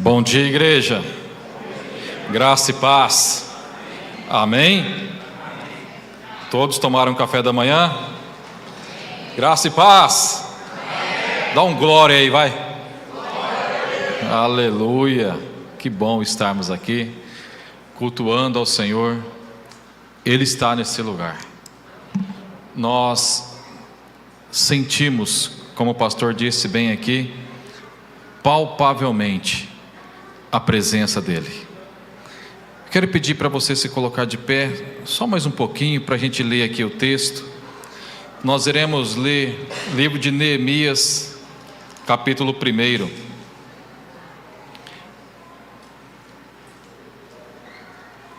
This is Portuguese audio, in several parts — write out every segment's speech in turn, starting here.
Bom dia, igreja. Graça e paz. Amém? Todos tomaram café da manhã? Graça e paz. Dá um glória aí, vai. Aleluia. Que bom estarmos aqui, cultuando ao Senhor. Ele está nesse lugar. Nós sentimos, como o pastor disse bem aqui, palpavelmente a presença dele. Quero pedir para você se colocar de pé, só mais um pouquinho, para a gente ler aqui o texto. Nós iremos ler o livro de Neemias, capítulo 1.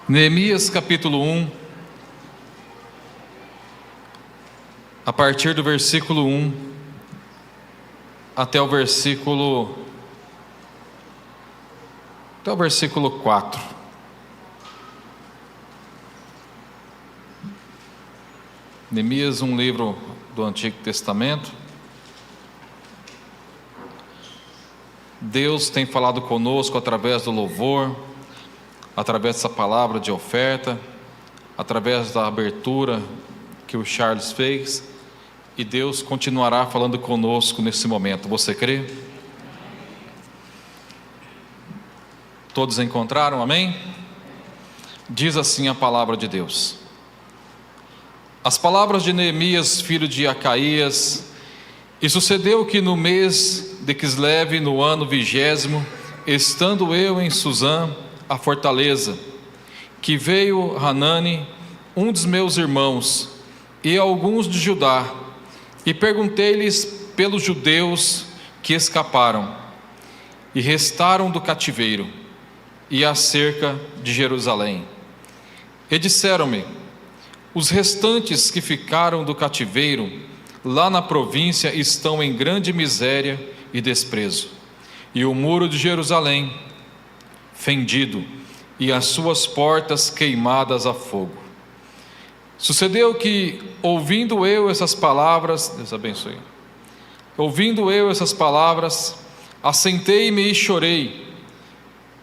Neemias, capítulo 1, a partir do versículo 1 até o versículo 4. Neemias, um livro do Antigo Testamento. Deus tem falado conosco através do louvor, através dessa palavra de oferta, através da abertura que o Charles fez, e Deus continuará falando conosco nesse momento. Você crê? Todos encontraram? Amém? Diz assim a palavra de Deus: as palavras de Neemias, filho de Acaías. E sucedeu que no mês de Quisleve, no ano 20º, estando eu em Susã, a fortaleza, que veio Hanani, um dos meus irmãos, e alguns de Judá, e perguntei-lhes pelos judeus que escaparam e restaram do cativeiro, e acerca de Jerusalém. E disseram-me: os restantes que ficaram do cativeiro lá na província estão em grande miséria e desprezo, e o muro de Jerusalém fendido, e as suas portas queimadas a fogo. Sucedeu que, ouvindo eu essas palavras, Deus abençoe, ouvindo eu essas palavras, assentei-me e chorei,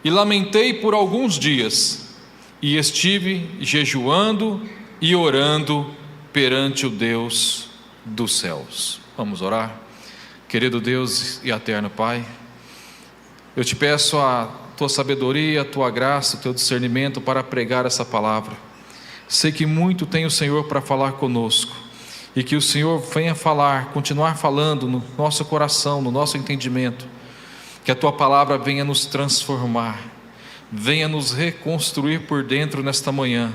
e lamentei por alguns dias, e estive jejuando e orando perante o Deus dos céus. Vamos orar? Querido Deus e eterno Pai, eu te peço a tua sabedoria, a tua graça, o teu discernimento para pregar essa palavra. Sei que muito tem o Senhor para falar conosco, e que o Senhor venha falar, continuar falando no nosso coração, no nosso entendimento. Que a tua palavra venha nos transformar, venha nos reconstruir por dentro nesta manhã.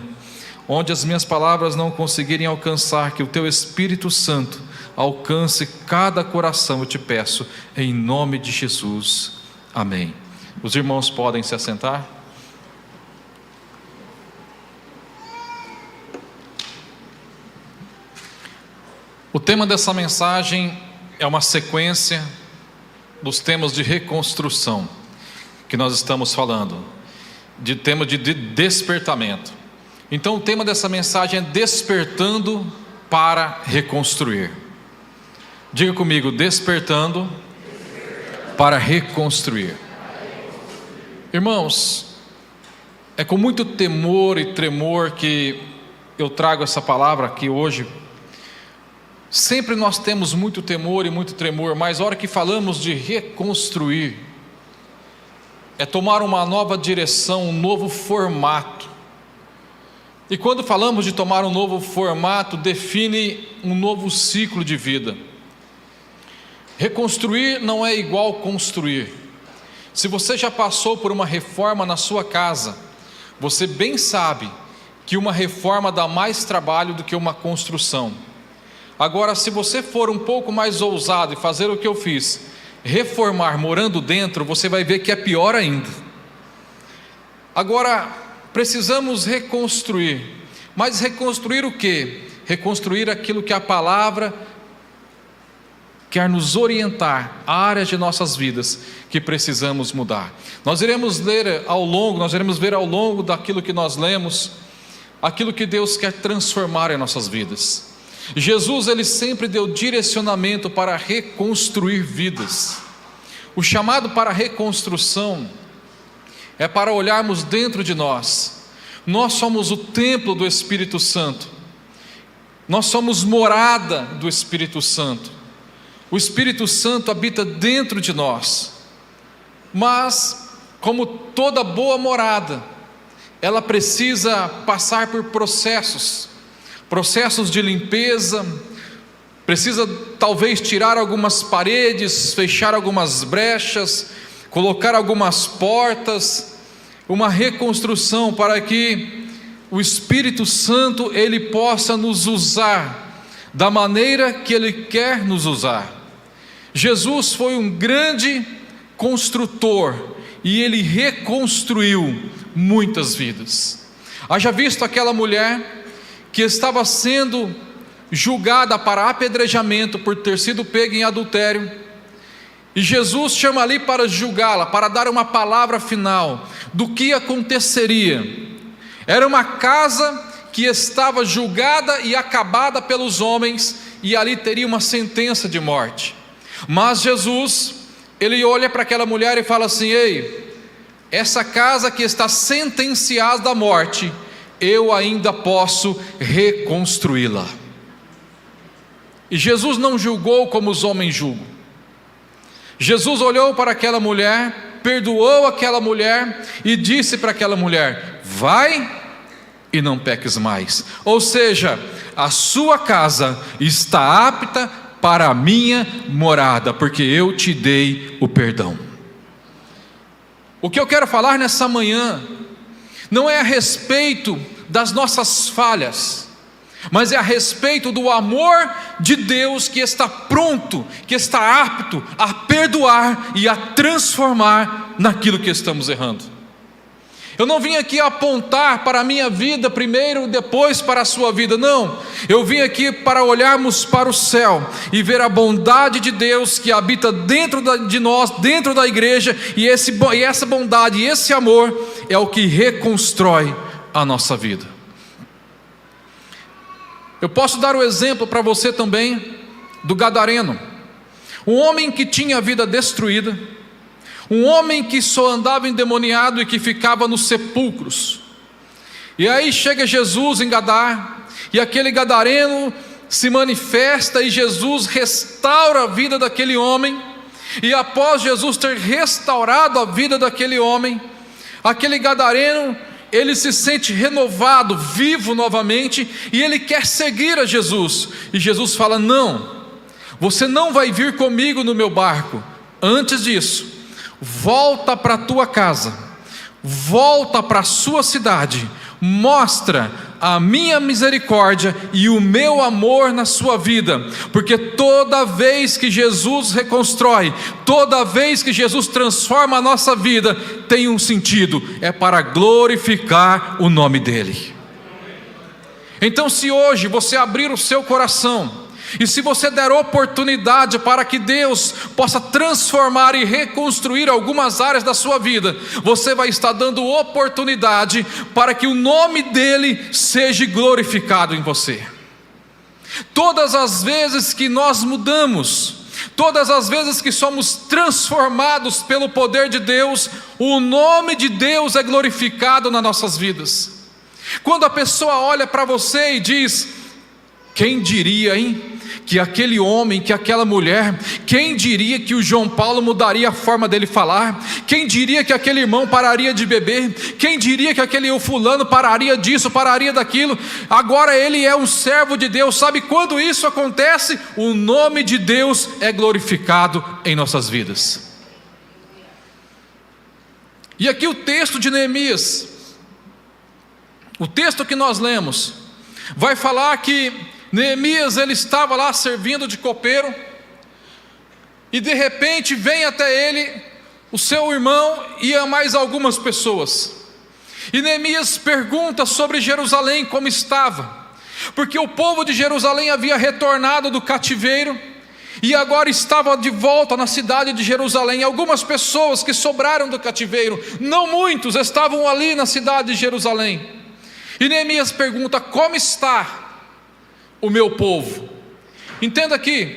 Onde as minhas palavras não conseguirem alcançar, que o teu Espírito Santo alcance cada coração, eu te peço, em nome de Jesus. Amém. Os irmãos podem se assentar? O tema dessa mensagem é uma sequência dos temas de reconstrução que nós estamos falando, de tema de despertamento. Então o tema dessa mensagem é despertando para reconstruir. Diga comigo: despertando para reconstruir. Irmãos, é com muito temor e tremor que eu trago essa palavra aqui hoje. Sempre nós temos muito temor e muito tremor, mas a hora que falamos de reconstruir, é tomar uma nova direção, um novo formato. E quando falamos de tomar um novo formato, define um novo ciclo de vida. Reconstruir não é igual construir. Se você já passou por uma reforma na sua casa, você bem sabe que uma reforma dá mais trabalho do que uma construção. Agora, se você for um pouco mais ousado e fazer o que eu fiz, reformar morando dentro, você vai ver que é pior ainda. Agora, precisamos reconstruir. Mas reconstruir o quê? Reconstruir aquilo que a palavra quer nos orientar, áreas de nossas vidas que precisamos mudar. Nós iremos ver ao longo daquilo que nós lemos, aquilo que Deus quer transformar em nossas vidas. Jesus, ele sempre deu direcionamento para reconstruir vidas. O chamado para a reconstrução é para olharmos dentro de nós. Nós somos o templo do Espírito Santo, nós somos morada do Espírito Santo. O Espírito Santo habita dentro de nós, mas como toda boa morada, ela precisa passar por processos de limpeza, precisa talvez tirar algumas paredes, fechar algumas brechas, colocar algumas portas, uma reconstrução para que o Espírito Santo ele possa nos usar da maneira que ele quer nos usar. Jesus foi um grande construtor e ele reconstruiu muitas vidas. Haja visto aquela mulher que estava sendo julgada para apedrejamento por ter sido pega em adultério, e Jesus chama ali para julgá-la, para dar uma palavra final do que aconteceria. Era uma casa que estava julgada e acabada pelos homens, e ali teria uma sentença de morte. Mas Jesus, ele olha para aquela mulher e fala assim: ei, essa casa que está sentenciada à morte, eu ainda posso reconstruí-la. E Jesus não julgou como os homens julgam. Jesus olhou para aquela mulher, perdoou aquela mulher e disse para aquela mulher: vai e não peques mais. Ou seja, a sua casa está apta para a minha morada, porque eu te dei o perdão. O que eu quero falar nessa manhã não é a respeito das nossas falhas, mas é a respeito do amor de Deus que está pronto, que está apto a perdoar e a transformar naquilo que estamos errando. Eu não vim aqui apontar para a minha vida primeiro, depois para a sua vida, não. Eu vim aqui para olharmos para o céu e ver a bondade de Deus que habita dentro de nós, dentro da igreja, e essa bondade e esse amor é o que reconstrói a nossa vida. Eu posso dar o exemplo para você também do gadareno, um homem que tinha a vida destruída, um homem que só andava endemoniado e que ficava nos sepulcros. E aí chega Jesus em Gadar, e aquele gadareno se manifesta, e Jesus restaura a vida daquele homem. E após Jesus ter restaurado a vida daquele homem, aquele gadareno, ele se sente renovado, vivo novamente, e ele quer seguir a Jesus. E Jesus fala: não, você não vai vir comigo no meu barco. Antes disso, volta para a tua casa, volta para a sua cidade, mostra a minha misericórdia e o meu amor na sua vida, porque toda vez que Jesus reconstrói, toda vez que Jesus transforma a nossa vida, tem um sentido, é para glorificar o nome dEle. Então, se hoje você abrir o seu coração, e se você der oportunidade para que Deus possa transformar e reconstruir algumas áreas da sua vida, você vai estar dando oportunidade para que o nome dEle seja glorificado em você. Todas as vezes que nós mudamos, todas as vezes que somos transformados pelo poder de Deus, o nome de Deus é glorificado nas nossas vidas. Quando a pessoa olha para você e diz: quem diria, hein? Que aquele homem, que aquela mulher, quem diria que o João Paulo mudaria a forma dele falar? Quem diria que aquele irmão pararia de beber? Quem diria que aquele fulano pararia disso, pararia daquilo? Agora ele é um servo de Deus. Sabe quando isso acontece? O nome de Deus é glorificado em nossas vidas. E aqui o texto de Neemias, o texto que nós lemos, vai falar que Neemias, ele estava lá servindo de copeiro, e de repente vem até ele o seu irmão e a mais algumas pessoas, e Neemias pergunta sobre Jerusalém como estava, porque o povo de Jerusalém havia retornado do cativeiro, e agora estava de volta na cidade de Jerusalém. Algumas pessoas que sobraram do cativeiro, não muitos, estavam ali na cidade de Jerusalém, e Neemias pergunta: como está o meu povo? Entenda aqui,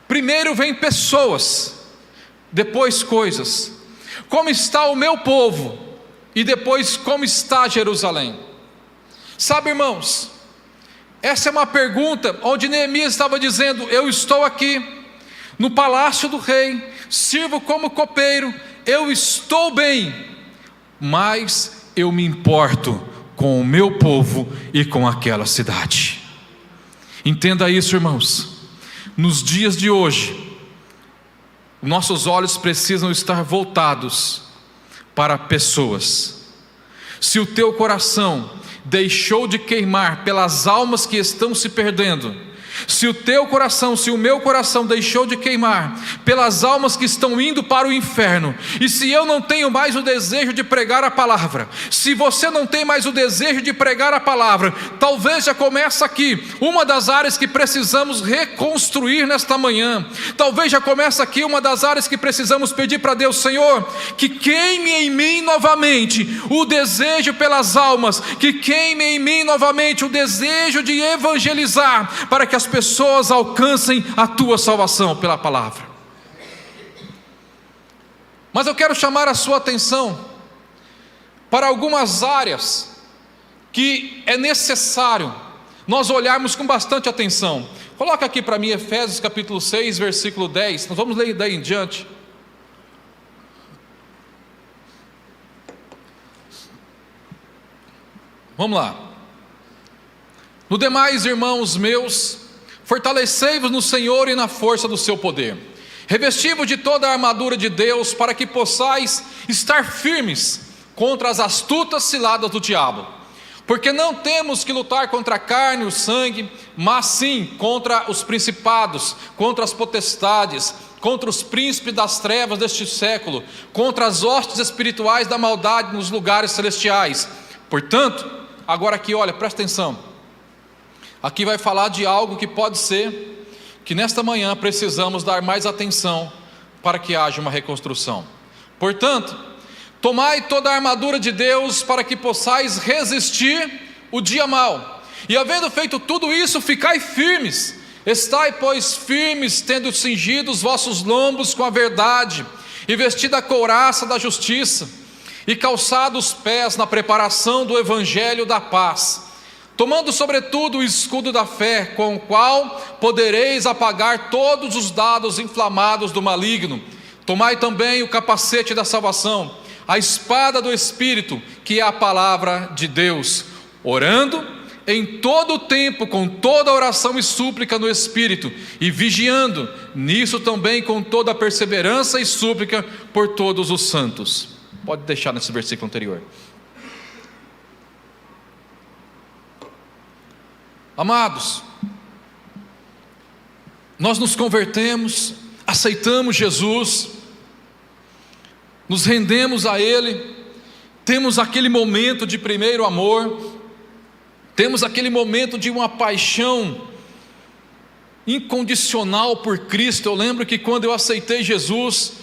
primeiro vem pessoas, depois coisas. Como está o meu povo? E depois, como está Jerusalém? Sabe, irmãos, essa é uma pergunta onde Neemias estava dizendo: eu estou aqui no palácio do rei, sirvo como copeiro, eu estou bem, mas eu me importo com o meu povo e com aquela cidade. Entenda isso, irmãos. Nos dias de hoje, nossos olhos precisam estar voltados para pessoas. Se o teu coração deixou de queimar pelas almas que estão se perdendo, se o teu coração, se o meu coração deixou de queimar pelas almas que estão indo para o inferno, e se eu não tenho mais o desejo de pregar a palavra, se você não tem mais o desejo de pregar a palavra, talvez já começa aqui uma das áreas que precisamos reconstruir nesta manhã. Talvez já começa aqui uma das áreas que precisamos pedir para Deus: Senhor, que queime em mim novamente o desejo pelas almas, que queime em mim novamente o desejo de evangelizar, para que as pessoas alcancem a tua salvação pela palavra. Mas eu quero chamar a sua atenção para algumas áreas que é necessário nós olharmos com bastante atenção. Coloca aqui para mim Efésios capítulo 6, versículo 10. Nós vamos ler daí em diante. Vamos lá. No demais, irmãos meus, fortalecei-vos no Senhor e na força do seu poder. Revesti-vos de toda a armadura de Deus, para que possais estar firmes contra as astutas ciladas do diabo. Porque não temos que lutar contra a carne e o sangue, mas sim contra os principados, contra as potestades, contra os príncipes das trevas deste século, contra as hostes espirituais da maldade nos lugares celestiais. Portanto, agora aqui, olha, presta atenção. Aqui vai falar de algo que pode ser que nesta manhã precisamos dar mais atenção para que haja uma reconstrução. Portanto, tomai toda a armadura de Deus para que possais resistir o dia mau. E havendo feito tudo isso, ficai firmes. Estai, pois, firmes, tendo cingido os vossos lombos com a verdade, e vestida a couraça da justiça, e calçados os pés na preparação do evangelho da paz, tomando sobretudo o escudo da fé, com o qual podereis apagar todos os dardos inflamados do maligno. Tomai também o capacete da salvação, a espada do Espírito, que é a palavra de Deus, orando em todo o tempo, com toda oração e súplica no Espírito, e vigiando, nisso também com toda a perseverança e súplica por todos os santos. Pode deixar nesse versículo anterior. Amados, nós nos convertemos, aceitamos Jesus, nos rendemos a Ele, temos aquele momento de primeiro amor, temos aquele momento de uma paixão incondicional por Cristo. Eu lembro que quando eu aceitei Jesus,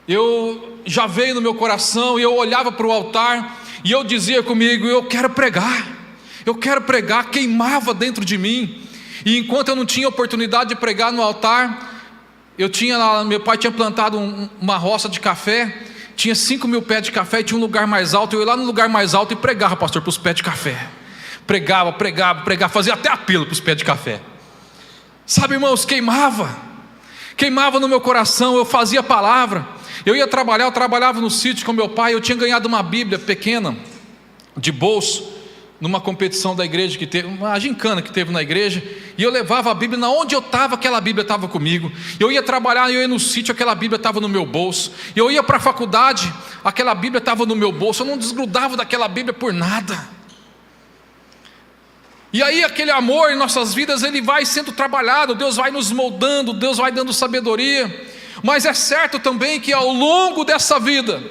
eu já veio no meu coração, e eu olhava para o altar, e eu dizia comigo: eu quero pregar, queimava dentro de mim. E enquanto eu não tinha oportunidade de pregar no altar, meu pai tinha plantado uma roça de café, tinha 5.000 pés de café, e tinha um lugar mais alto. Eu ia lá no lugar mais alto e pregava, pastor, para os pés de café. Pregava, fazia até apelo para os pés de café. Sabe, irmãos, queimava no meu coração. Eu fazia a palavra. Eu ia trabalhar, eu trabalhava no sítio com meu pai. Eu tinha ganhado uma Bíblia pequena, de bolso, numa competição da igreja que teve, uma gincana que teve na igreja, e eu levava a Bíblia, na onde eu estava, aquela Bíblia estava comigo. Eu ia trabalhar, eu ia no sítio, aquela Bíblia estava no meu bolso. Eu ia para a faculdade, aquela Bíblia estava no meu bolso. Eu não desgrudava daquela Bíblia por nada. E aí aquele amor em nossas vidas, ele vai sendo trabalhado, Deus vai nos moldando, Deus vai dando sabedoria. Mas é certo também que ao longo dessa vida,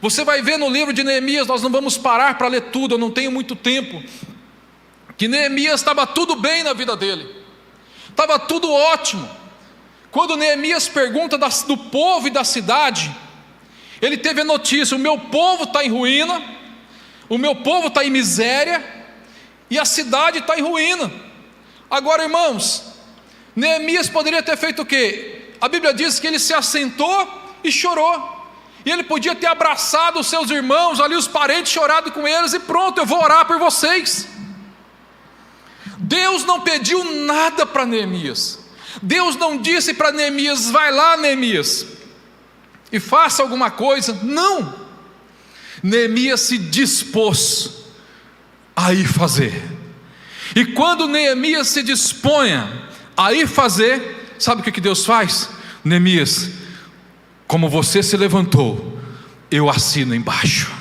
você vai ver no livro de Neemias, nós não vamos parar para ler tudo, eu não tenho muito tempo, que Neemias estava tudo bem na vida dele, estava tudo ótimo. Quando Neemias pergunta do povo e da cidade, ele teve a notícia: o meu povo está em ruína, o meu povo está em miséria, e a cidade está em ruína. Agora, irmãos, Neemias poderia ter feito o quê? A Bíblia diz que ele se assentou e chorou. E ele podia ter abraçado os seus irmãos ali, os parentes, chorado com eles, e pronto, eu vou orar por vocês. Deus não pediu nada para Neemias. Deus não disse para Neemias: vai lá, Neemias, e faça alguma coisa. Não. Neemias se dispôs a ir fazer. E quando Neemias se disponha a ir fazer, sabe o que Deus faz? Neemias, como você se levantou, eu assino embaixo.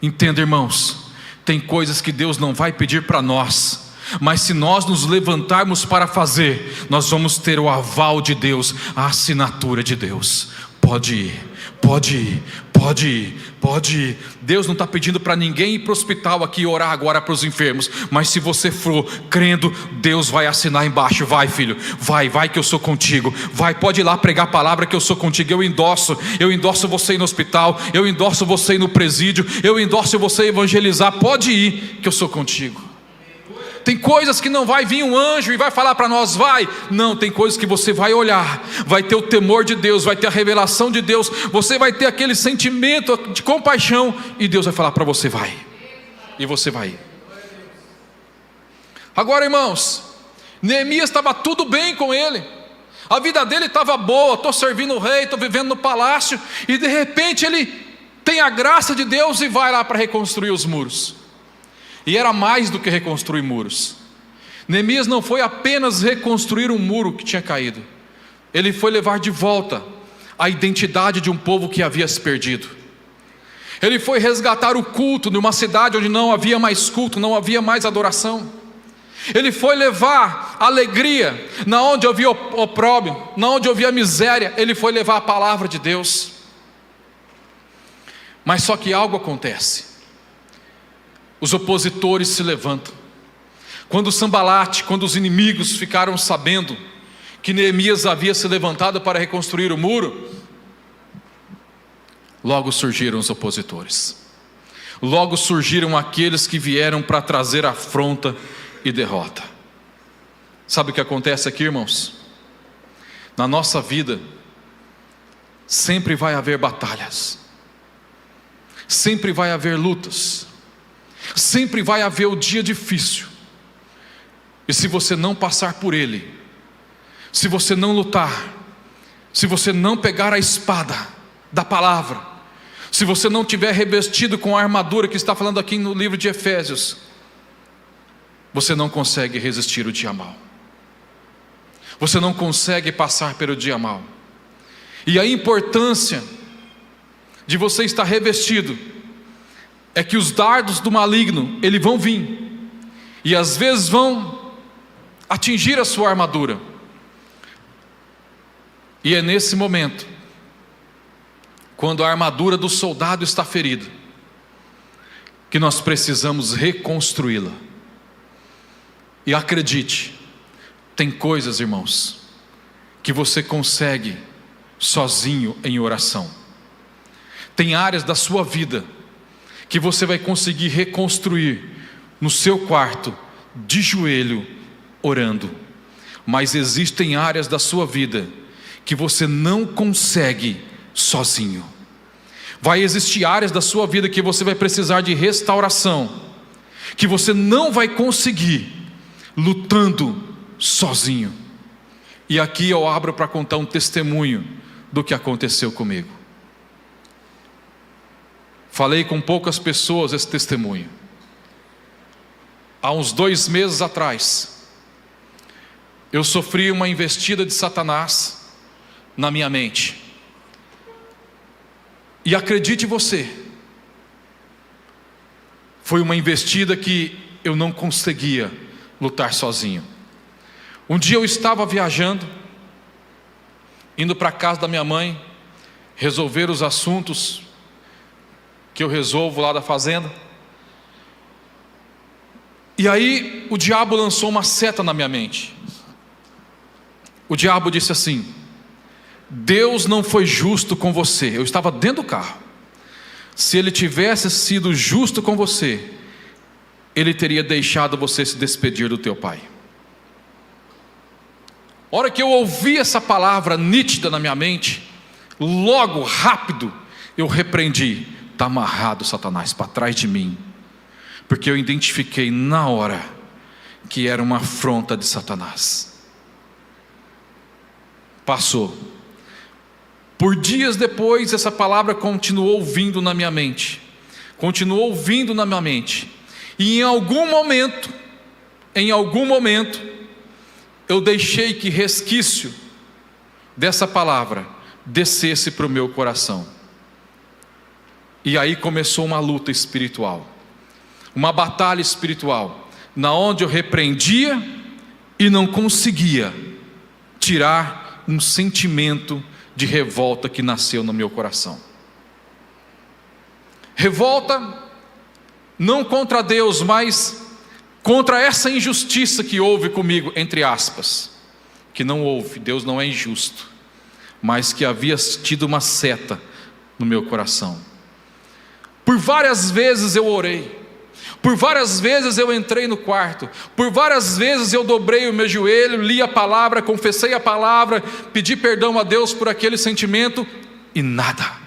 Entenda, irmãos, tem coisas que Deus não vai pedir para nós, mas se nós nos levantarmos para fazer, nós vamos ter o aval de Deus, a assinatura de Deus. Pode ir, pode ir, pode ir, pode ir. Deus não está pedindo para ninguém ir para o hospital aqui orar agora para os enfermos, mas se você for crendo, Deus vai assinar embaixo. Vai, filho, vai que eu sou contigo. Vai, pode ir lá pregar a palavra que eu sou contigo. Eu endosso você ir no hospital, eu endosso você ir no presídio, eu endosso você evangelizar. Pode ir que eu sou contigo. Tem coisas que não vai vir um anjo e vai falar para nós, vai. Não, tem coisas que você vai olhar, vai ter o temor de Deus, vai ter a revelação de Deus, você vai ter aquele sentimento de compaixão, e Deus vai falar para você, vai. E você vai. Agora, irmãos, Neemias estava tudo bem com ele, a vida dele estava boa, estou servindo o rei, estou vivendo no palácio, e de repente ele tem a graça de Deus e vai lá para reconstruir os muros. E era mais do que reconstruir muros. Neemias não foi apenas reconstruir um muro que tinha caído, ele foi levar de volta a identidade de um povo que havia se perdido. Ele foi resgatar o culto de uma cidade onde não havia mais culto, não havia mais adoração. Ele foi levar alegria na onde havia opróbrio, na onde havia miséria. Ele foi levar a palavra de Deus. Mas só que algo acontece. Os opositores se levantam. Quando Sambalate, quando os inimigos ficaram sabendo que Neemias havia se levantado para reconstruir o muro, logo surgiram os opositores. Logo surgiram aqueles que vieram para trazer afronta e derrota. Sabe o que acontece aqui, irmãos? Na nossa vida sempre vai haver batalhas, sempre vai haver lutas, sempre vai haver o dia difícil. E se você não passar por ele, se você não lutar, se você não pegar a espada da palavra, se você não tiver revestido com a armadura que está falando aqui no livro de Efésios, você não consegue resistir o dia mau. Você não consegue passar pelo dia mau. E a importância de você estar revestido é que os dardos do maligno, eles vão vir, e às vezes vão atingir a sua armadura. E é nesse momento, quando a armadura do soldado está ferida, que nós precisamos reconstruí-la. E acredite, tem coisas, irmãos, que você consegue sozinho em oração. Tem áreas da sua vida que você vai conseguir reconstruir no seu quarto, de joelho, orando. Mas existem áreas da sua vida que você não consegue sozinho. Vai existir áreas da sua vida que você vai precisar de restauração, que você não vai conseguir lutando sozinho. E aqui eu abro para contar um testemunho do que aconteceu comigo. Falei com poucas pessoas esse testemunho. Há uns 2 meses atrás, eu sofri uma investida de Satanás na minha mente. E acredite você, foi uma investida que eu não conseguia lutar sozinho. Um dia eu estava viajando, indo para a casa da minha mãe, resolver os assuntos que eu resolvo lá da fazenda. E aí o diabo lançou uma seta na minha mente. O diabo disse assim: Deus não foi justo com você. Eu estava dentro do carro. Se ele tivesse sido justo com você, ele teria deixado você se despedir do teu pai. A hora que eu ouvi essa palavra nítida na minha mente, logo, rápido, eu repreendi: está amarrado, Satanás, para trás de mim. Porque eu identifiquei na hora que era uma afronta de Satanás. Passou. Por dias depois, essa palavra continuou vindo na minha mente. Continuou vindo na minha mente. E em algum momento, eu deixei que resquício dessa palavra descesse para o meu coração. E aí começou uma luta espiritual, uma batalha espiritual, na onde eu repreendia e não conseguia tirar um sentimento de revolta que nasceu no meu coração. Revolta não contra Deus, mas contra essa injustiça que houve comigo, entre aspas, que não houve, Deus não é injusto, mas que havia tido uma seta no meu coração. Por várias vezes eu orei, por várias vezes eu entrei no quarto, por várias vezes eu dobrei o meu joelho, li a palavra, confessei a palavra, pedi perdão a Deus por aquele sentimento, e nada.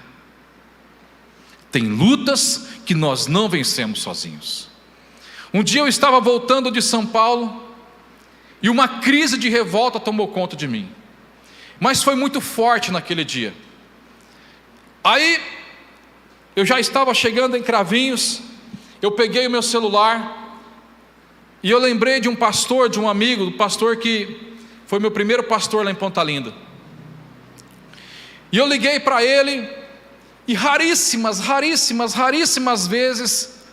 Tem lutas que nós não vencemos sozinhos. Um dia eu estava voltando de São Paulo, e uma crise de revolta tomou conta de mim, mas foi muito forte naquele dia. Aí eu já estava chegando em Cravinhos, eu peguei o meu celular, e eu lembrei de um pastor, de um amigo, do pastor que foi meu primeiro pastor lá em Ponta Linda. E eu liguei para ele, e raríssimas vezes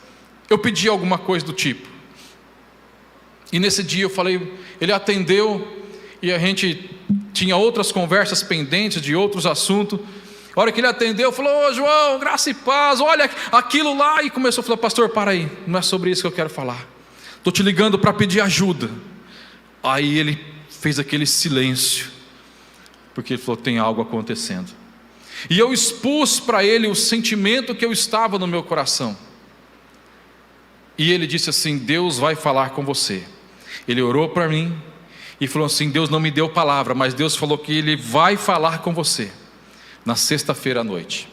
eu pedi alguma coisa do tipo. E nesse dia eu falei, ele atendeu, e a gente tinha outras conversas pendentes de outros assuntos. A hora que ele atendeu, falou: ô João, graça e paz, olha aquilo lá. E começou a falar: pastor, para aí, não é sobre isso que eu quero falar, estou te ligando para pedir ajuda. Aí ele fez aquele silêncio, porque ele falou: tem algo acontecendo. E eu expus para ele o sentimento que eu estava no meu coração. E ele disse assim: Deus vai falar com você. Ele orou para mim e falou assim: Deus não me deu palavra, mas Deus falou que Ele vai falar com você. Na sexta-feira à noite,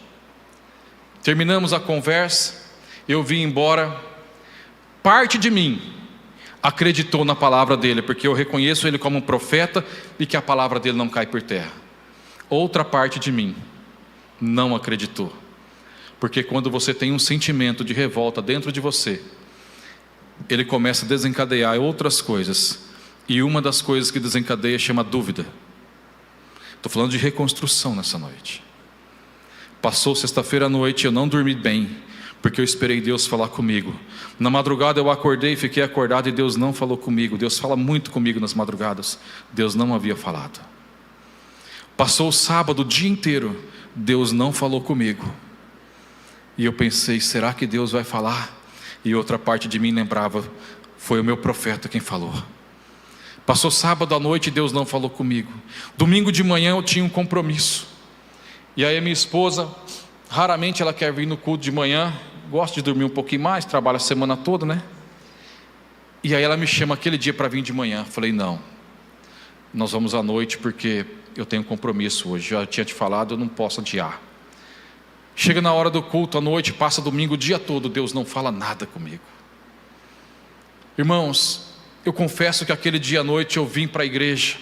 terminamos a conversa, eu vim embora. Parte de mim acreditou na palavra dele, porque eu reconheço ele como um profeta e que a palavra dele não cai por terra. Outra parte de mim não acreditou, porque quando você tem um sentimento de revolta dentro de você, ele começa a desencadear outras coisas, e uma das coisas que desencadeia chama dúvida. Estou falando de reconstrução nessa noite. Passou sexta-feira à noite, eu não dormi bem, porque eu esperei Deus falar comigo. Na madrugada eu acordei, fiquei acordado e Deus não falou comigo. Deus fala muito comigo nas madrugadas, Deus não havia falado. Passou o sábado, o dia inteiro, Deus não falou comigo. E eu pensei: será que Deus vai falar? E outra parte de mim lembrava: foi o meu profeta quem falou. Passou sábado à noite e Deus não falou comigo. Domingo de manhã eu tinha um compromisso. E aí minha esposa, raramente ela quer vir no culto de manhã, gosta de dormir um pouquinho mais, trabalha a semana toda, né? E aí ela me chama aquele dia para vir de manhã. Falei: não, nós vamos à noite porque eu tenho um compromisso hoje. Já tinha te falado, eu não posso adiar. Chega na hora do culto à noite, passa domingo o dia todo, Deus não fala nada comigo. Irmãos, eu confesso que aquele dia à noite eu vim para a igreja,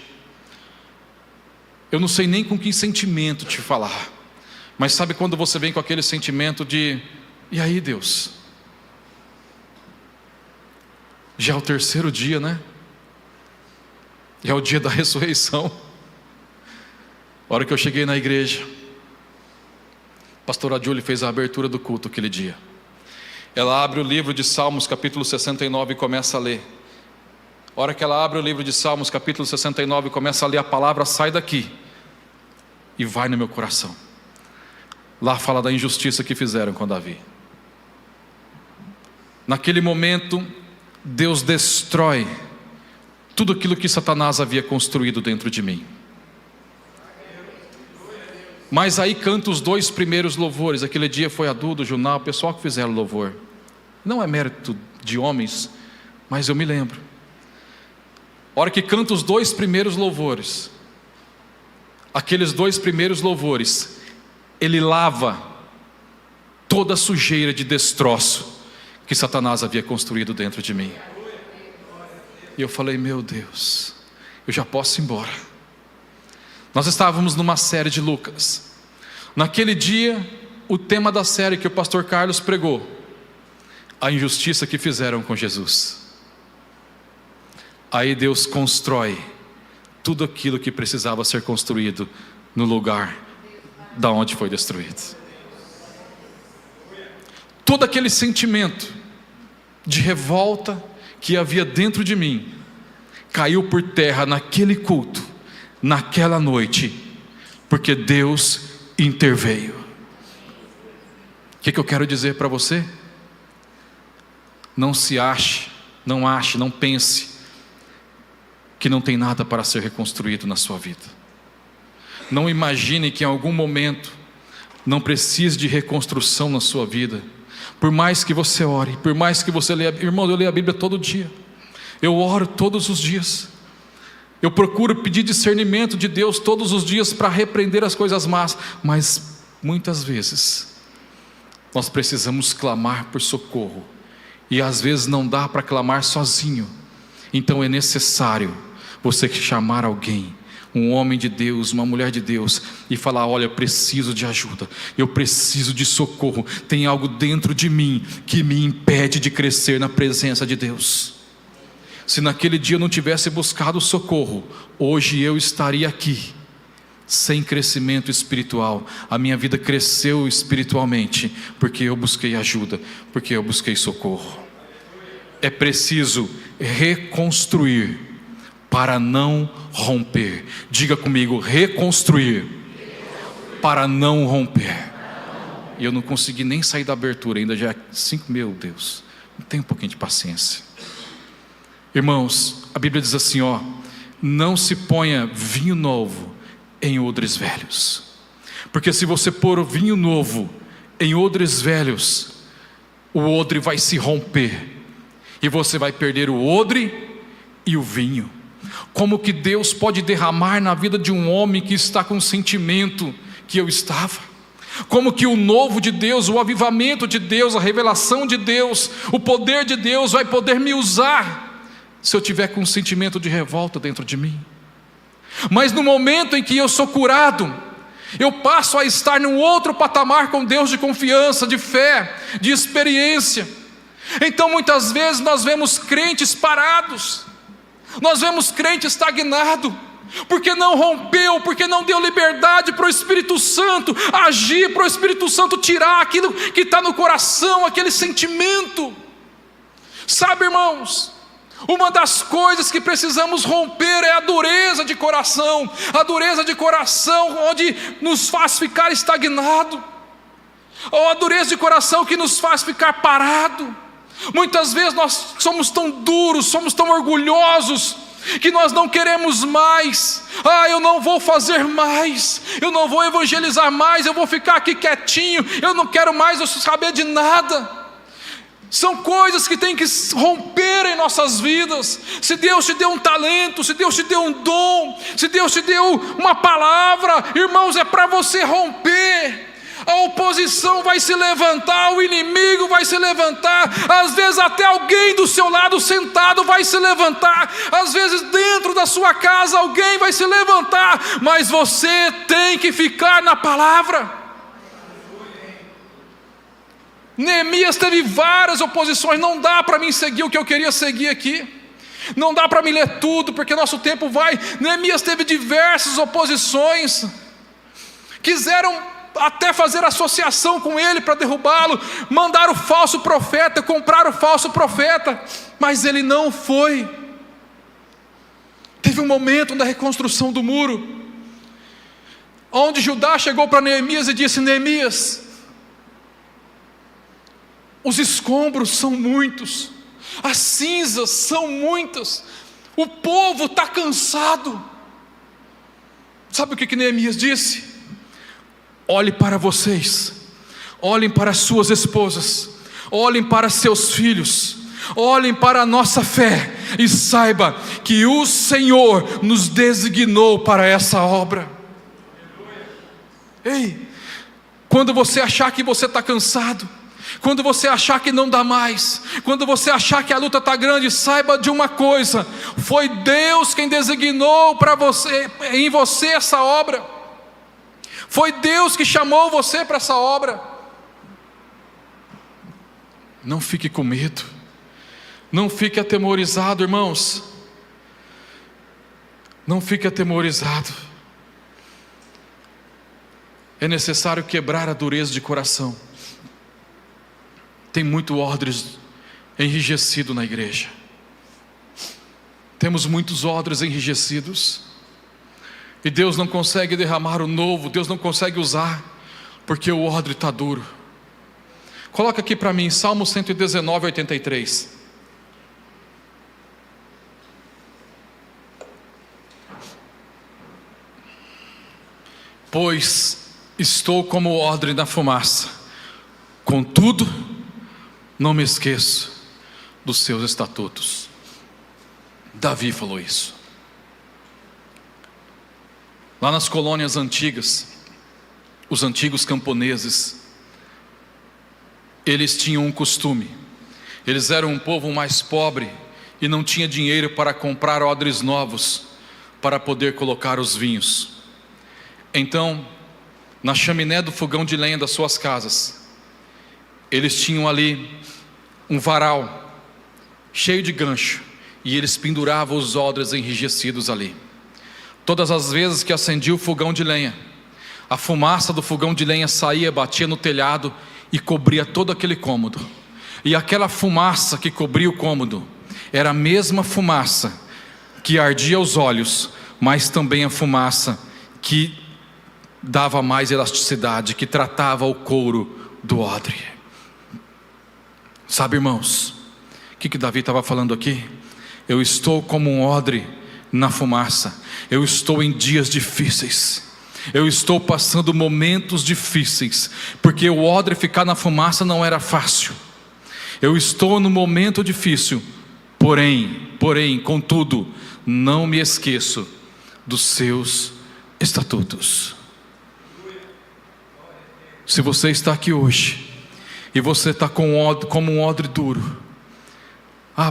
eu não sei nem com que sentimento te falar, mas sabe quando você vem com aquele sentimento de: e aí Deus? Já é o terceiro dia, né? Já é o dia da ressurreição. A hora que eu cheguei na igreja, a pastora Julie fez a abertura do culto aquele dia. Ela abre o livro de Salmos capítulo 69 e começa a ler. A hora que ela abre o livro de Salmos capítulo 69 e começa a ler, a palavra sai daqui e vai no meu coração. Lá fala da injustiça que fizeram com Davi. Naquele momento, Deus destrói tudo aquilo que Satanás havia construído dentro de mim. Mas aí canta os 2 primeiros louvores. Aquele dia foi a Duda, o Junal, o pessoal que fizeram louvor. Não é mérito de homens, mas eu me lembro. A hora que canta os 2 primeiros louvores, aqueles 2 primeiros louvores Ele lava toda a sujeira de destroço que Satanás havia construído dentro de mim. E eu falei: meu Deus, eu já posso ir embora. Nós estávamos numa série de Lucas. Naquele dia, o tema da série que o pastor Carlos pregou: a injustiça que fizeram com Jesus. Aí Deus constrói tudo aquilo que precisava ser construído no lugar da onde foi destruído. Todo aquele sentimento de revolta que havia dentro de mim caiu por terra naquele culto, naquela noite, porque Deus interveio. O que eu quero dizer para você? Não se ache, não pense que não tem nada para ser reconstruído na sua vida. Não imagine que em algum momento não precise de reconstrução na sua vida. Por mais que você ore, por mais que você leia, irmão, eu leio a Bíblia todo dia, eu oro todos os dias, eu procuro pedir discernimento de Deus todos os dias para repreender as coisas más, mas muitas vezes nós precisamos clamar por socorro, e às vezes não dá para clamar sozinho. Então é necessário você chamar alguém, um homem de Deus, uma mulher de Deus, e falar: olha, eu preciso de ajuda, eu preciso de socorro, tem algo dentro de mim que me impede de crescer na presença de Deus. Se naquele dia eu não tivesse buscado socorro, hoje eu estaria aqui, sem crescimento espiritual. A minha vida cresceu espiritualmente, porque eu busquei ajuda, porque eu busquei socorro. É preciso reconstruir para não romper. Diga comigo: reconstruir para não romper. E eu não consegui nem sair da abertura, ainda já 5, meu Deus, tem um pouquinho de paciência. Irmãos, a Bíblia diz assim, ó: não se ponha vinho novo em odres velhos, porque se você pôr o vinho novo em odres velhos, o odre vai se romper, e você vai perder o odre e o vinho. Como que Deus pode derramar na vida de um homem que está com o sentimento que eu estava? Como que o novo de Deus, o avivamento de Deus, a revelação de Deus, o poder de Deus vai poder me usar, se eu tiver com um sentimento de revolta dentro de mim? Mas no momento em que eu sou curado, eu passo a estar num outro patamar com Deus, de confiança, de fé, de experiência. Então muitas vezes nós vemos crentes parados, nós vemos crente estagnado, porque não rompeu, porque não deu liberdade para o Espírito Santo agir, para o Espírito Santo tirar aquilo que está no coração, aquele sentimento. Sabe, irmãos, uma das coisas que precisamos romper é a dureza de coração onde nos faz ficar estagnado, ou a dureza de coração que nos faz ficar parado. Muitas vezes nós somos tão duros, somos tão orgulhosos, que nós não queremos mais. Eu não vou fazer mais, eu não vou evangelizar mais, eu vou ficar aqui quietinho, eu não quero mais saber de nada. São coisas que têm que romper em nossas vidas. Se Deus te deu um talento, se Deus te deu um dom, se Deus te deu uma palavra, irmãos, é para você romper. A oposição vai se levantar, o inimigo vai se levantar, às vezes até alguém do seu lado sentado vai se levantar, às vezes dentro da sua casa alguém vai se levantar, mas você tem que ficar na palavra. Neemias teve várias oposições, não dá para mim seguir o que eu queria seguir aqui, não dá para mim ler tudo, porque nosso tempo vai. Neemias teve diversas oposições, quiseram até fazer associação com ele para derrubá-lo, mandaram o falso profeta, compraram o falso profeta, mas ele não foi. Teve um momento da reconstrução do muro, onde Judá chegou para Neemias e disse: Neemias, os escombros são muitos, as cinzas são muitas, o povo está cansado. Sabe o que Neemias disse? Olhe para vocês, olhem para as suas esposas, olhem para seus filhos, olhem para a nossa fé e saiba que o Senhor nos designou para essa obra. Ei, Quando você achar que você está cansado, quando você achar que não dá mais, quando você achar que a luta está grande, saiba de uma coisa: foi Deus quem designou para você, em você essa obra. Foi Deus que chamou você para essa obra. Não fique com medo, não fique atemorizado, irmãos. Não fique atemorizado. É necessário quebrar a dureza de coração. Tem muito odres enrijecido na igreja. Temos muitos odres enrijecidos. E Deus não consegue derramar o novo, Deus não consegue usar, porque o odre está duro. Coloca aqui para mim, Salmo 119, 83. Pois estou como odre na fumaça, contudo não me esqueço dos seus estatutos. Davi falou isso. Lá nas colônias antigas, os antigos camponeses, eles tinham um costume. Eles eram um povo mais pobre e não tinha dinheiro para comprar odres novos para poder colocar os vinhos. Então, na chaminé do fogão de lenha das suas casas, eles tinham ali um varal cheio de gancho, e eles penduravam os odres enrijecidos ali. Todas as vezes que acendia o fogão de lenha, a fumaça do fogão de lenha saía, batia no telhado e cobria todo aquele cômodo. E aquela fumaça que cobria o cômodo era a mesma fumaça que ardia os olhos, mas também a fumaça que dava mais elasticidade, que tratava o couro do odre. Sabe, irmãos, o que Davi estava falando aqui? Eu estou como um odre na fumaça. Eu estou em dias difíceis. Eu estou passando momentos difíceis, porque o odre ficar na fumaça não era fácil. Eu estou no momento difícil, porém, contudo, não me esqueço dos seus estatutos. Se você está aqui hoje e você está como um odre duro,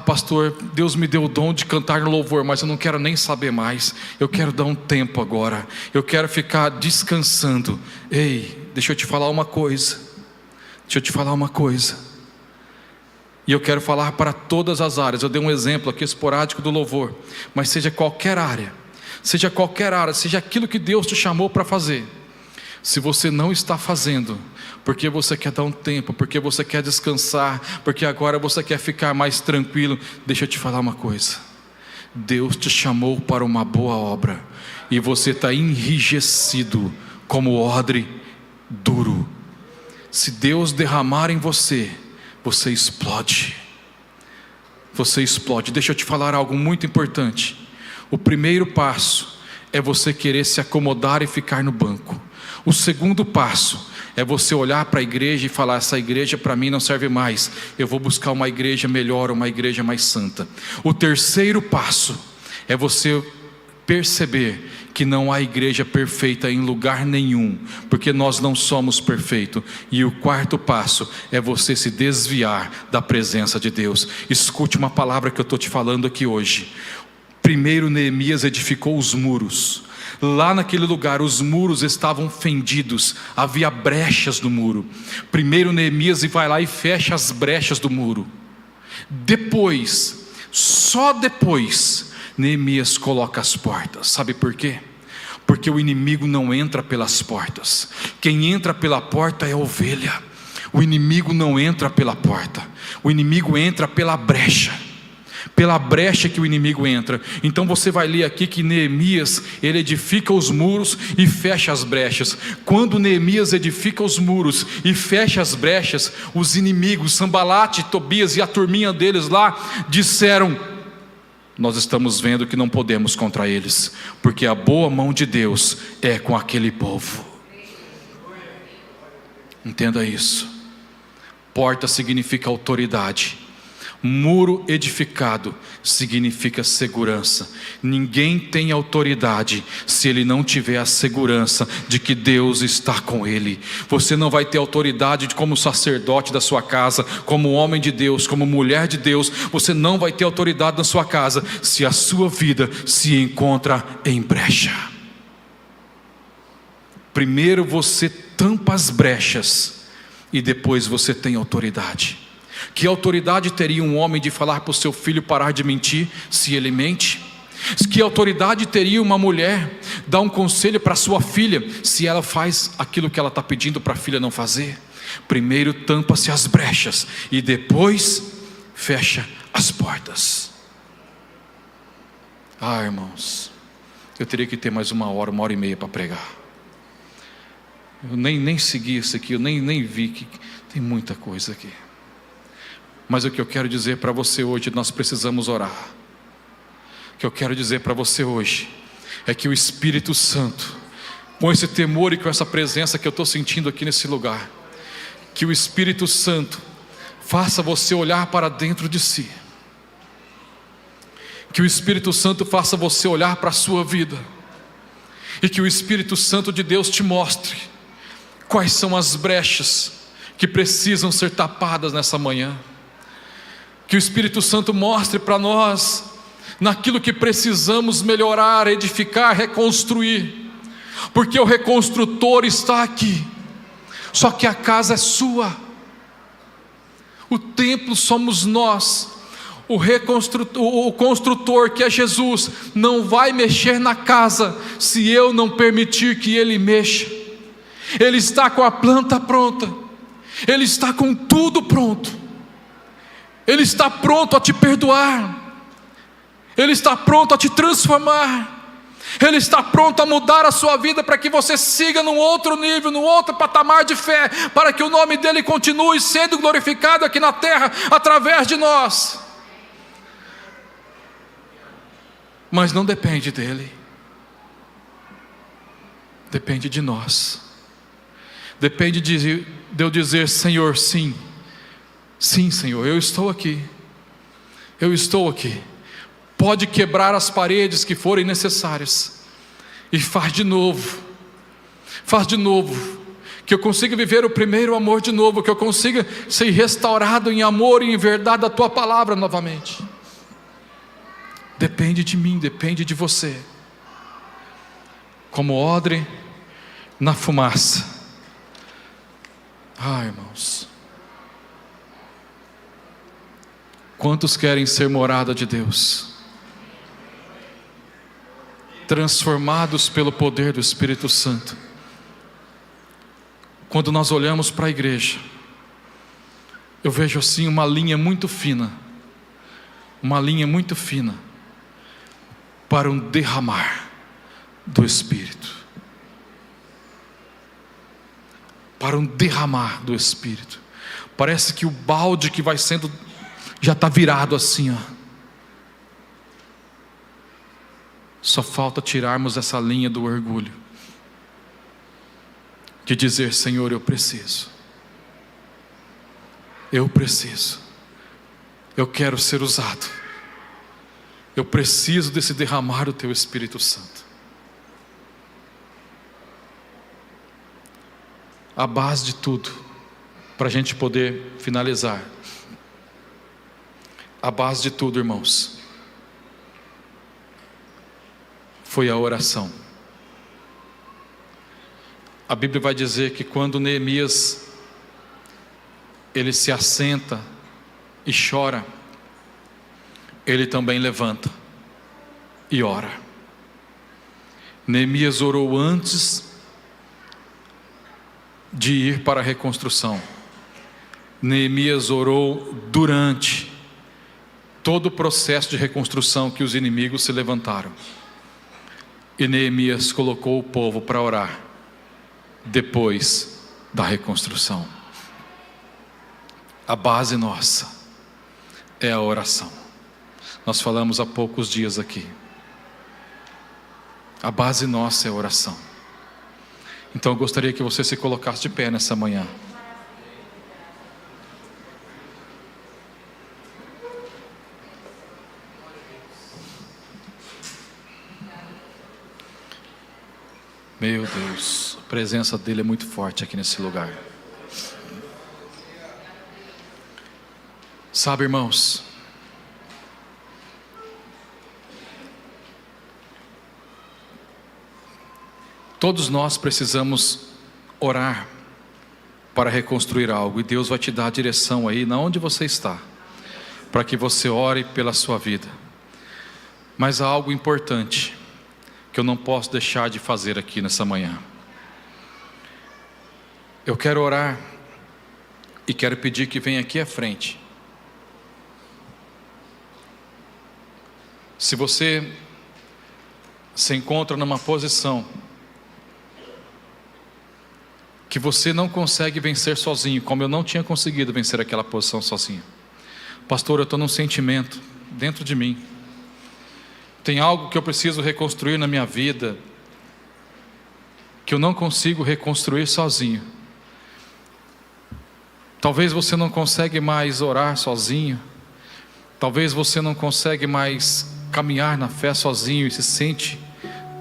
pastor, Deus me deu o dom de cantar no louvor, mas eu não quero nem saber mais, eu quero dar um tempo agora, eu quero ficar descansando. Ei, deixa eu te falar uma coisa, e eu quero falar para todas as áreas. Eu dei um exemplo aqui esporádico do louvor, mas seja qualquer área, seja aquilo que Deus te chamou para fazer, se você não está fazendo, porque você quer dar um tempo, porque você quer descansar, porque agora você quer ficar mais tranquilo, deixa eu te falar uma coisa: Deus te chamou para uma boa obra, e você está enrijecido como odre duro. Se Deus derramar em você, você explode. Deixa eu te falar algo muito importante. O primeiro passo é você querer se acomodar e ficar no banco. O segundo passo é você olhar para a igreja e falar: essa igreja para mim não serve mais, eu vou buscar uma igreja melhor, uma igreja mais santa. O terceiro passo é você perceber que não há igreja perfeita em lugar nenhum, porque nós não somos perfeitos. E o quarto passo é você se desviar da presença de Deus. Escute uma palavra que eu estou te falando aqui hoje. Primeiro Neemias edificou os muros. Lá naquele lugar os muros estavam fendidos, havia brechas no muro. Primeiro Neemias vai lá e fecha as brechas do muro. Só depois Neemias coloca as portas. Sabe por quê? Porque o inimigo não entra pelas portas. Quem entra pela porta é a ovelha. O inimigo não entra pela porta, o inimigo entra pela brecha que o inimigo entra. Então você vai ler aqui que Neemias, ele edifica os muros e fecha as brechas. Quando Neemias edifica os muros e fecha as brechas, os inimigos, Sambalate, Tobias e a turminha deles lá, disseram: nós estamos vendo que não podemos contra eles, porque a boa mão de Deus é com aquele povo. Entenda isso. Porta significa autoridade. Muro edificado significa segurança. Ninguém tem autoridade se ele não tiver a segurança de que Deus está com ele. Você não vai ter autoridade como sacerdote da sua casa, como homem de Deus, como mulher de Deus. Você não vai ter autoridade na sua casa se a sua vida se encontra em brecha. Primeiro você tampa as brechas e depois você tem autoridade. Que autoridade teria um homem de falar para o seu filho parar de mentir, se ele mente? Que autoridade teria uma mulher dar um conselho para sua filha, se ela faz aquilo que ela está pedindo para a filha não fazer? Primeiro tampa-se as brechas e depois fecha as portas. Irmãos, eu teria que ter mais 1 hora e meia para pregar. Eu nem segui isso aqui, eu nem vi que tem muita coisa aqui. Mas o que eu quero dizer para você hoje, nós precisamos orar. O que eu quero dizer para você hoje é que o Espírito Santo, com esse temor e com essa presença que eu estou sentindo aqui nesse lugar, que o Espírito Santo faça você olhar para dentro de si, que o Espírito Santo faça você olhar para a sua vida, e que o Espírito Santo de Deus te mostre quais são as brechas que precisam ser tapadas nessa manhã. Que o Espírito Santo mostre para nós naquilo que precisamos melhorar, edificar, reconstruir, porque o reconstrutor está aqui, só que a casa é sua, o templo somos nós. O construtor, que é Jesus, não vai mexer na casa se eu não permitir que Ele mexa. Ele está com a planta pronta, Ele está com tudo pronto, Ele está pronto a te perdoar, Ele está pronto a te transformar, Ele está pronto a mudar a sua vida para que você siga num outro nível, num outro patamar de fé, para que o nome dEle continue sendo glorificado aqui na terra, através de nós. Mas não depende dEle, depende de nós. Depende de eu dizer: Senhor, sim, sim Senhor, eu estou aqui, pode quebrar as paredes que forem necessárias, e faz de novo, que eu consiga viver o primeiro amor de novo, que eu consiga ser restaurado em amor e em verdade da Tua palavra novamente. Depende de mim, depende de você, como odre na fumaça. Irmãos, quantos querem ser morada de Deus, transformados pelo poder do Espírito Santo? Quando nós olhamos para a igreja, eu vejo assim uma linha muito fina para um derramar do Espírito, Parece que o balde que vai sendo, já está virado assim, Só falta tirarmos essa linha do orgulho, de dizer: Senhor, eu preciso, eu quero ser usado, eu preciso desse derramar do Teu Espírito Santo. A base de tudo, para a gente poder finalizar, a base de tudo, irmãos, foi a oração. A Bíblia vai dizer que quando Neemias, ele se assenta e chora, ele também levanta e ora. Neemias orou antes de ir para a reconstrução. Neemias orou durante todo o processo de reconstrução que os inimigos se levantaram. E Neemias colocou o povo para orar depois da reconstrução. A base nossa é a oração. Nós falamos há poucos dias aqui. A base nossa é a oração. Então eu gostaria que você se colocasse de pé nessa manhã. Meu Deus, a presença dele é muito forte aqui nesse lugar. Sabe, irmãos, todos nós precisamos orar para reconstruir algo, e Deus vai te dar a direção aí, na onde você está, para que você ore pela sua vida. Mas há algo importante que eu não posso deixar de fazer aqui nessa manhã. Eu quero orar e quero pedir que venha aqui à frente. Se você se encontra numa posição que você não consegue vencer sozinho, como eu não tinha conseguido vencer aquela posição sozinho. Pastor, eu estou num sentimento dentro de mim. Tem algo que eu preciso reconstruir na minha vida, que eu não consigo reconstruir sozinho. Talvez você não consegue mais orar sozinho. Talvez você não consegue mais caminhar na fé sozinho e se sente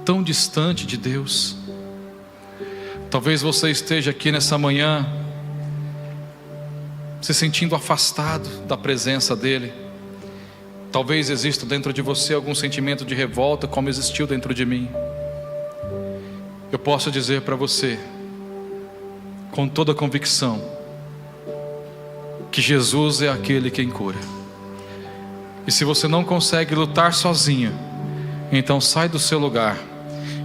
tão distante de Deus. Talvez você esteja aqui nessa manhã se sentindo afastado da presença dEle. Talvez exista dentro de você algum sentimento de revolta, como existiu dentro de mim. Eu posso dizer para você, com toda a convicção, que Jesus é aquele quem cura. E se você não consegue lutar sozinho, então sai do seu lugar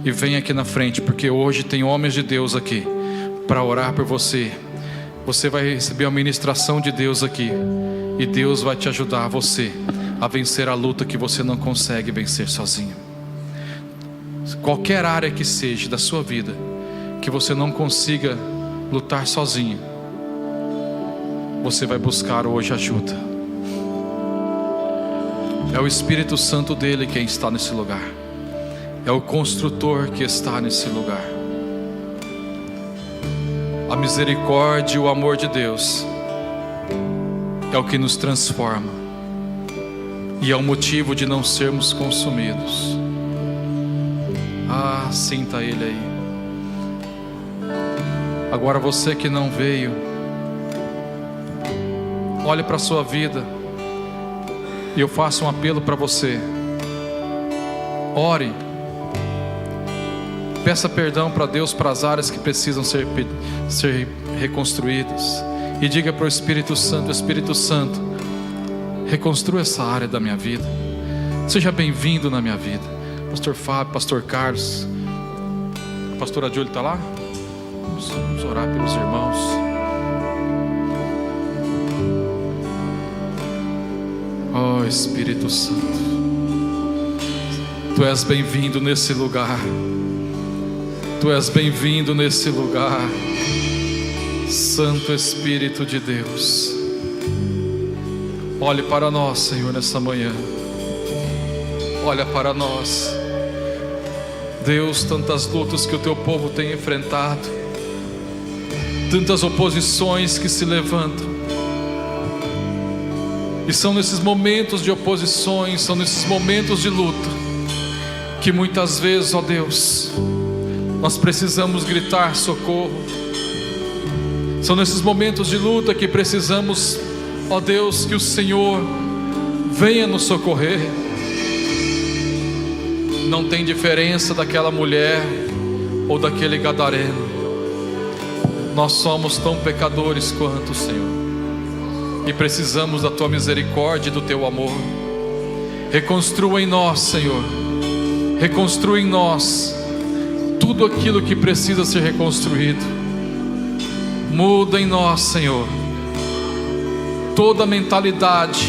e vem aqui na frente, porque hoje tem homens de Deus aqui para orar por você. Você vai receber a ministração de Deus aqui, e Deus vai te ajudar você a vencer a luta que você não consegue vencer sozinho. Qualquer área que seja da sua vida que você não consiga lutar sozinho, você vai buscar hoje ajuda. É o Espírito Santo dele quem está nesse lugar. É o construtor que está nesse lugar. A misericórdia e o amor de Deus é o que nos transforma, e é o motivo de não sermos consumidos. Ah, sinta Ele aí. Agora você que não veio, olhe para a sua vida, e eu faço um apelo para você. Ore, peça perdão para Deus para as áreas que precisam ser reconstruídas, e diga para o Espírito Santo: Espírito Santo, reconstrua essa área da minha vida. Seja bem-vindo na minha vida. Pastor Fábio, Pastor Carlos, a pastora Júlia está lá? Vamos orar pelos irmãos. Oh Espírito Santo, Tu és bem-vindo nesse lugar. Tu és bem-vindo nesse lugar. Santo Espírito de Deus, olhe para nós, Senhor, nessa manhã. Olha para nós, Deus. Tantas lutas que o Teu povo tem enfrentado, tantas oposições que se levantam, e são nesses momentos de oposições, são nesses momentos de luta, que muitas vezes, ó Deus, nós precisamos gritar socorro. São nesses momentos de luta que precisamos, ó Deus, que o Senhor venha nos socorrer. Não tem diferença daquela mulher ou daquele gadareno. Nós somos tão pecadores quanto o Senhor, e precisamos da Tua misericórdia e do Teu amor. Reconstrua em nós, Senhor. Reconstrua em nós tudo aquilo que precisa ser reconstruído. Muda em nós, Senhor, toda a mentalidade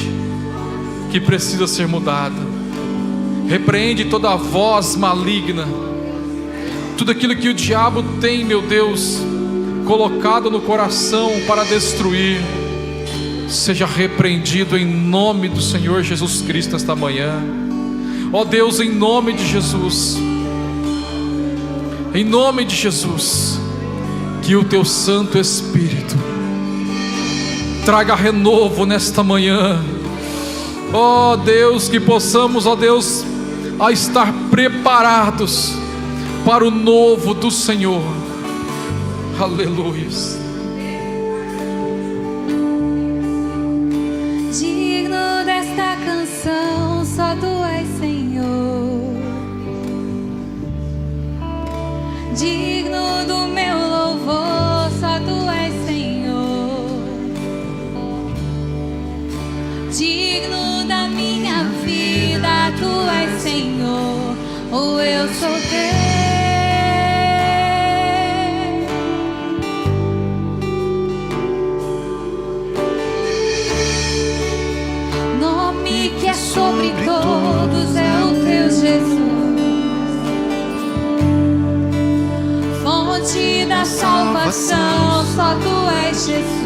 que precisa ser mudada. Repreende toda a voz maligna, tudo aquilo que o diabo tem, meu Deus, colocado no coração para destruir, seja repreendido em nome do Senhor Jesus Cristo nesta manhã. Ó Deus, em nome de Jesus, em nome de Jesus, que o Teu Santo Espírito traga renovo nesta manhã. Ó Deus, que possamos, ó Deus, a estar preparados para o novo do Senhor. Aleluia. Digno desta canção, só tu és Senhor. Digno do meu louvor, só tu és Senhor. Digno da minha vida, tu és Senhor. Oh, eu sou teu. Nome que é sobre todos é o teu Jesus. Fonte da salvação, só tu és Jesus.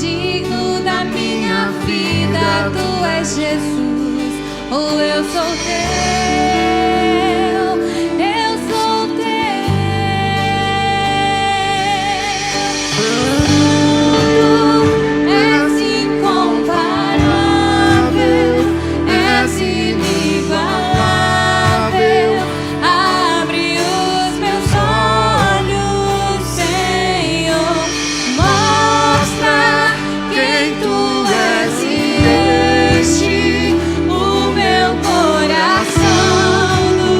Digno da minha vida, tu és Jesus. Oh, eu sou teu, eu sou teu. És incomparável, és inigualável. Abre os meus olhos, Senhor. Mostra quem tu és e enche o meu coração do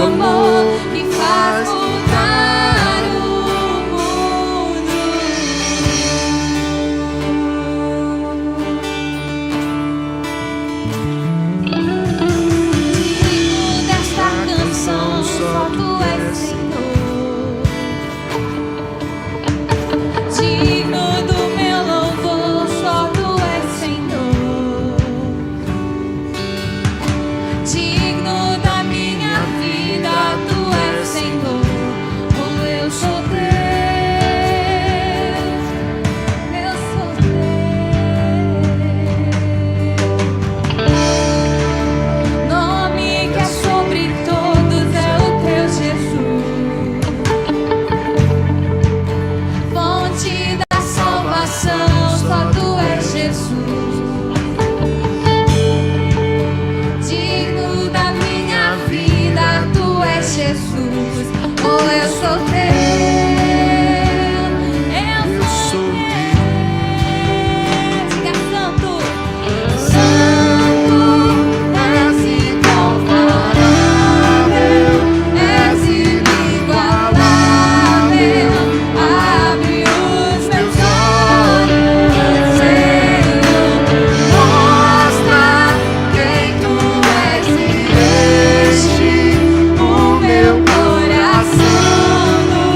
amor que faz mudar o mundo. Digno desta canção, só tu és Senhor. Digno do meu louvor, só tu és Senhor. Digno da minha vida, tu és Senhor. Oh, eu sou teu, eu sou teu. Nome que é sobre todos é o teu Jesus. Fonte da salvação, só tu és Jesus. Digno da minha vida, tu és Jesus. Oh, eu sou teu, eu sou teu. Diga santo, santo, és incomparável, és inigualável. Abre os meus olhos, Senhor. Mostra quem tu és e enche o meu coração do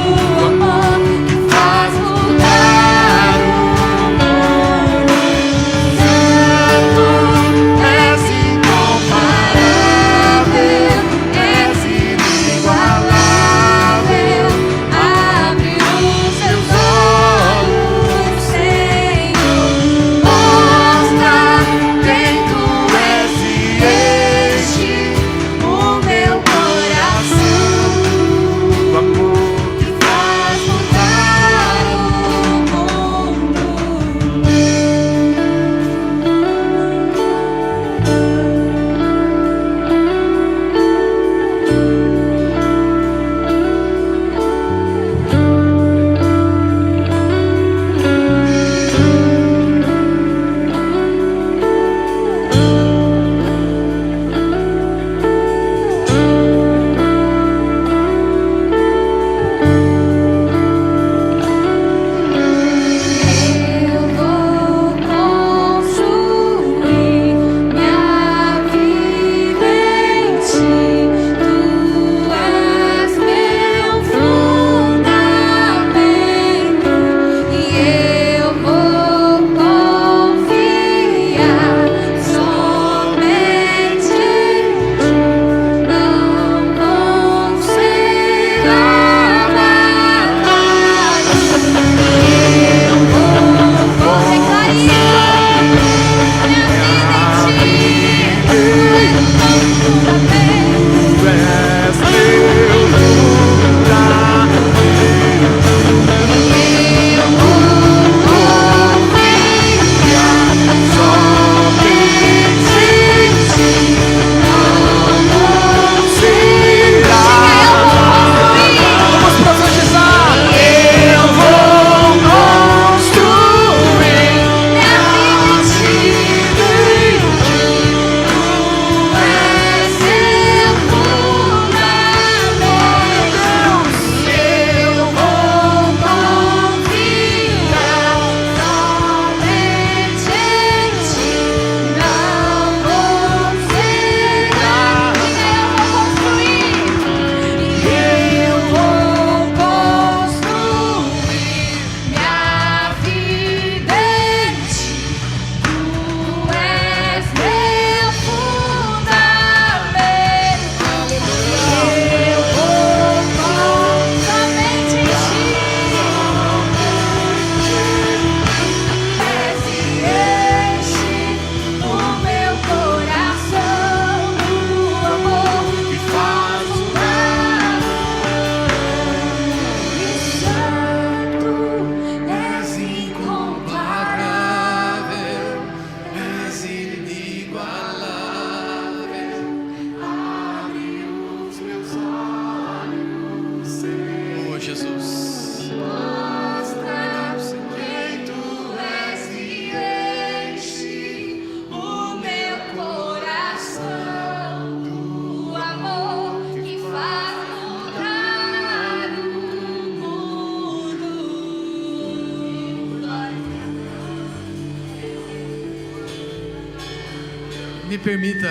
permita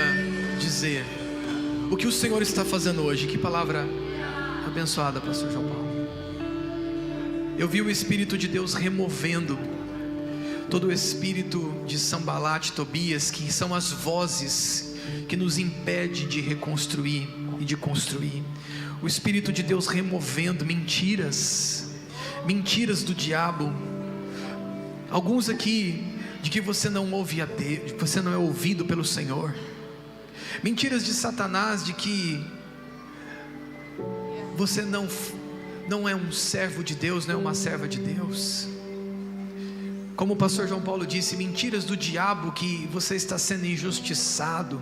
dizer o que o Senhor está fazendo hoje. Que palavra abençoada, pastor João Paulo. Eu vi o Espírito de Deus removendo todo o espírito de Sambalat, Tobias, que são as vozes que nos impedem de reconstruir e de construir. O Espírito de Deus removendo mentiras do diabo. Alguns aqui de que você não ouve a Deus, você não é ouvido pelo Senhor. Mentiras de Satanás de que você não é um servo de Deus, não é uma serva de Deus. Como o pastor João Paulo disse, mentiras do diabo que você está sendo injustiçado.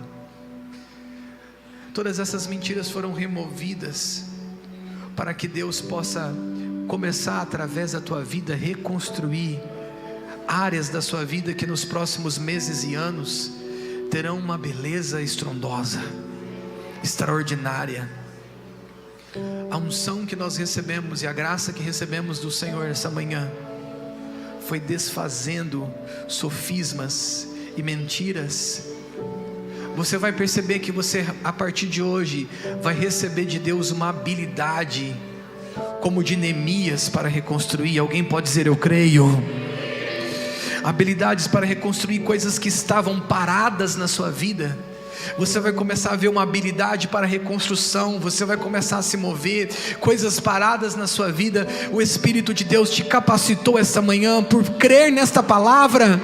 Todas essas mentiras foram removidas para que Deus possa começar através da tua vida reconstruir áreas da sua vida que nos próximos meses e anos terão uma beleza estrondosa, extraordinária. A unção que nós recebemos e a graça que recebemos do Senhor essa manhã foi desfazendo sofismas e mentiras. Você vai perceber que você, a partir de hoje, vai receber de Deus uma habilidade como de Neemias para reconstruir. Alguém pode dizer eu creio? Habilidades para reconstruir coisas que estavam paradas na sua vida. Você vai começar a ver uma habilidade para reconstrução. Você vai começar a se mover. Coisas paradas na sua vida. O Espírito de Deus te capacitou essa manhã por crer nesta palavra.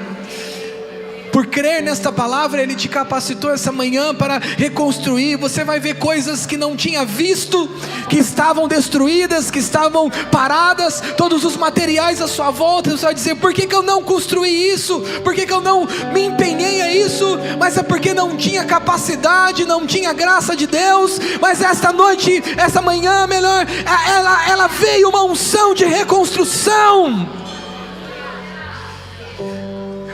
Por crer nesta palavra, Ele te capacitou essa manhã para reconstruir. Você vai ver coisas que não tinha visto, que estavam destruídas, que estavam paradas, todos os materiais à sua volta. Você vai dizer, por que eu não construí isso? Por que eu não me empenhei a isso? Mas é porque não tinha capacidade, não tinha graça de Deus. Mas esta noite, essa manhã, melhor, ela veio uma unção de reconstrução.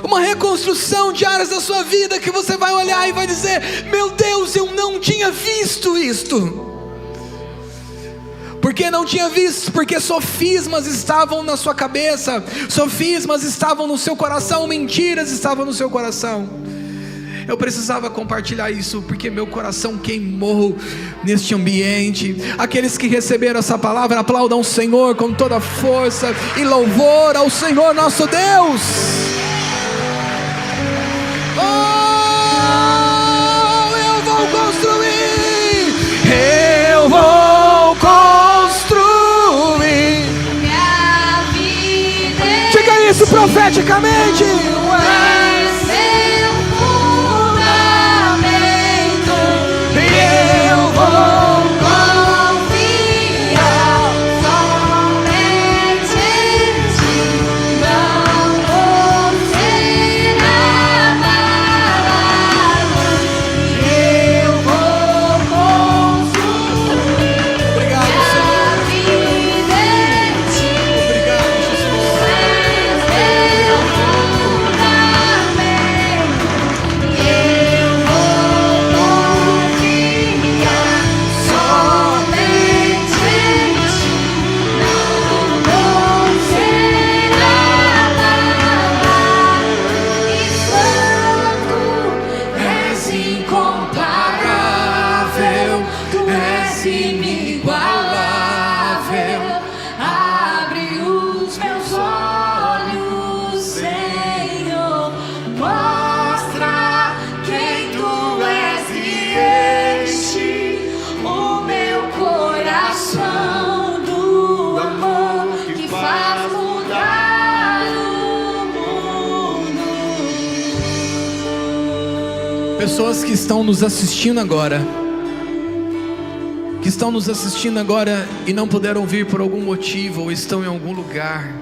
Uma reconstrução de áreas da sua vida que você vai olhar e vai dizer, meu Deus, eu não tinha visto isto. Por que não tinha visto? Porque sofismas estavam na sua cabeça, sofismas estavam no seu coração, mentiras estavam no seu coração. Eu precisava compartilhar isso porque meu coração queimou neste ambiente. Aqueles que receberam essa palavra, aplaudam o Senhor com toda a força e louvor ao Senhor nosso Deus. Eu vou construir minha vida. Diga isso profeticamente. Seu fundamento. Eu vou confiar somente em ti. Não vou ser abalado. Eu vou construir Obrigado, minha Senhor. vida em ti. Obrigado, Jesus. Seu fundamento. Eu vou confiar somente em ti. Não vou ser abalado. E santo és incomparável, tu és inigualável. Abre os meus olhos, Senhor, mostra quem tu és e enche o meu coração do amor que faz mudar o mundo. Pessoas que estão nos assistindo agora, e não puderam vir por algum motivo, ou estão em algum lugar,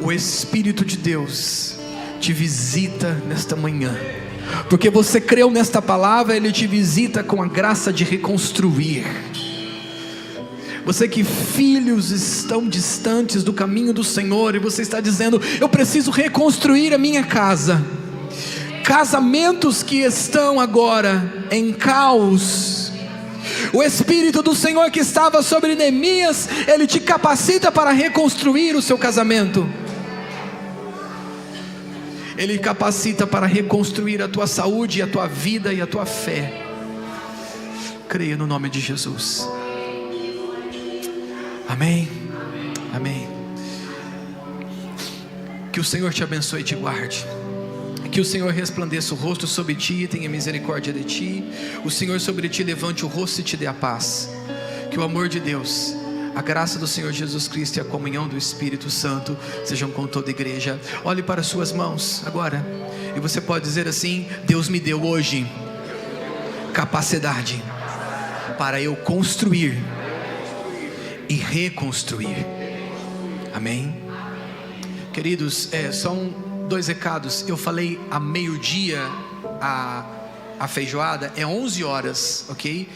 o Espírito de Deus te visita nesta manhã, porque você creu nesta palavra. Ele te visita com a graça de reconstruir. Você que filhos estão distantes do caminho do Senhor, e você está dizendo, eu preciso reconstruir a minha casa. Casamentos que estão agora em caos, o Espírito do Senhor que estava sobre Neemias, Ele te capacita para reconstruir o seu casamento. Ele capacita para reconstruir a tua saúde, a tua vida e a tua fé. Creia no nome de Jesus. Amém. Amém. Que o Senhor te abençoe e te guarde. Que o Senhor resplandeça o rosto sobre ti e tenha misericórdia de ti. O Senhor sobre ti levante o rosto e te dê a paz. Que o amor de Deus, a graça do Senhor Jesus Cristo e a comunhão do Espírito Santo sejam com toda a igreja. Olhe para as suas mãos agora, e você pode dizer assim: Deus me deu hoje capacidade para eu construir e reconstruir. Amém. Queridos, são 2 recados. Eu falei a meio-dia a feijoada, é 11 horas, ok?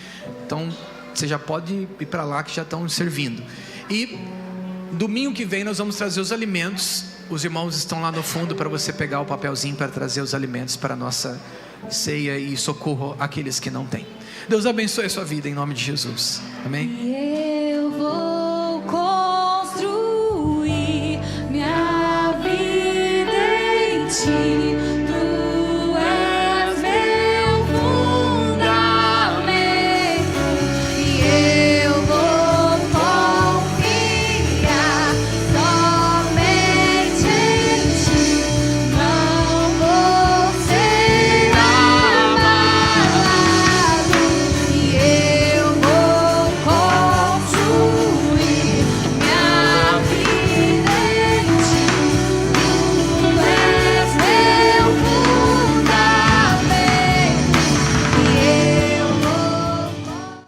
Então você já pode ir para lá que já estão servindo. E domingo que vem nós vamos trazer os alimentos. Os irmãos estão lá no fundo para você pegar o papelzinho para trazer os alimentos para a nossa ceia e socorro àqueles que não têm. Deus abençoe a sua vida em nome de Jesus. Amém. Eu vou construir minha vida em ti.